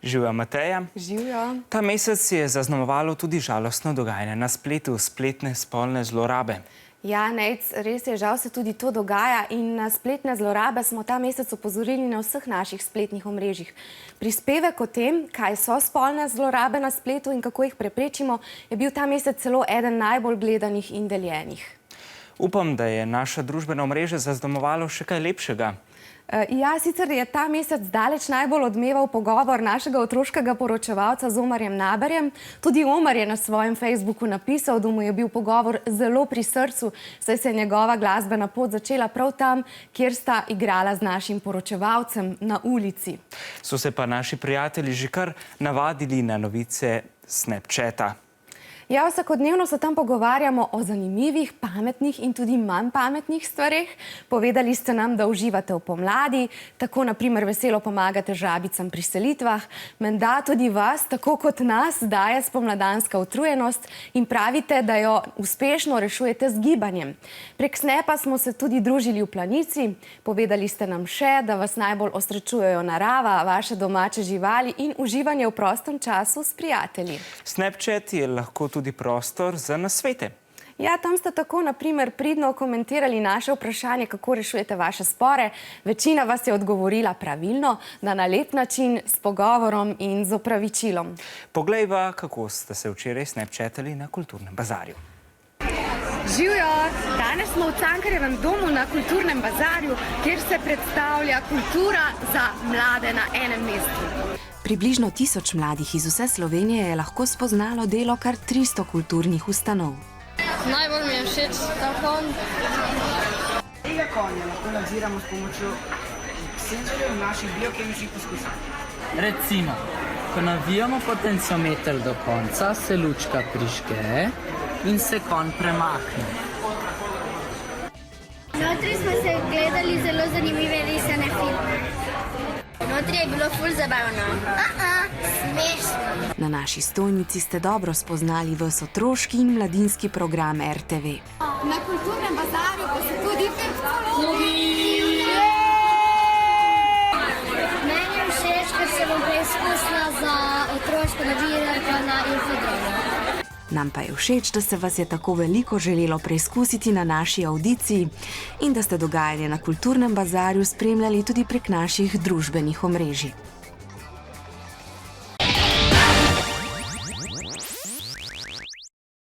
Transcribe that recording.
Živjo, Mateja. Živjo. Ta mesec je zaznamovalo tudi žalostno dogajanje na spletu, spletne spolne zlorabe. Ja, Nejc, res je, žal se tudi to dogaja in na spletne zlorabe smo ta mesec opozorili na vseh naših spletnih omrežjih. Prispevek o tem, kaj so spolne zlorabe na spletu in kako jih preprečimo, je bil ta mesec celo eden najbolj gledanih in deljenih. Upam, da je naša družbena omrežja zaznamovalo še kaj lepšega. Ja, sicer je ta mesec daleč najbolj odmeval pogovor našega otroškega poročevalca z Omarjem Naberjem. Tudi Omar je na svojem Facebooku napisal, da mu je bil pogovor zelo pri srcu, saj se je njegova glasbena pot začela prav tam, kjer sta igrala z našim poročevalcem na ulici. So se pa naši prijatelji že kar navadili na novice Snapchata. Ja, vsakodnevno se tam pogovarjamo o zanimivih, pametnih in tudi manj pametnih stvareh. Povedali ste nam, da uživate v pomladi, tako na primer veselo pomagate žabicam pri selitvah. Menda tudi vas, tako kot nas, daje spomladanska utrujenost in pravite, da jo uspešno rešujete z gibanjem. Prek Snapa smo se tudi družili v Planici. Povedali ste nam še, da vas najbolj osrečujejo narava, vaše domače živali in uživanje v prostem času s prijatelji. Snapchat je lahko tudi prostor za nasvete. Ja, tam ste tako, na primer, pridno komentirali naše vprašanje, kako rešujete vaše spore. Večina vas je odgovorila pravilno, da na lep način, s pogovorom in z opravičilom. Poglejva, kako ste se včeraj snapchatali na kulturnem bazarju. Živjo! Danes smo v Cankarjevem domu na kulturnem bazarju, kjer se predstavlja kultura za mlade na enem mestu. Približno 1000 mladih iz vse Slovenije je lahko spoznalo delo kar 300 kulturnih ustanov. Najbolj mi je všeč ta konj. Tega konja lahko nadziramo s pomočjo senzorjev naših biokemičnih poskusov. Recimo, ko navijamo potenciometer do konca, se lučka prižge in se konj premakne. Notri smo se gledali zelo zanimive risane filme. Notri je bilo ful zabavno. Smešno. Na naši stojnici ste dobro spoznali ves otroški in mladinski program RTV. Na kulturnem bazarju pa so tudi Meni je všeč, ker se bom preizkusila za otroško novinarko na Infodromu. Nam pa je všeč, da se vas je tako veliko želelo preizkusiti na naši avdiciji in da ste dogajanje na kulturnem bazarju spremljali tudi prek naših družbenih omrežij.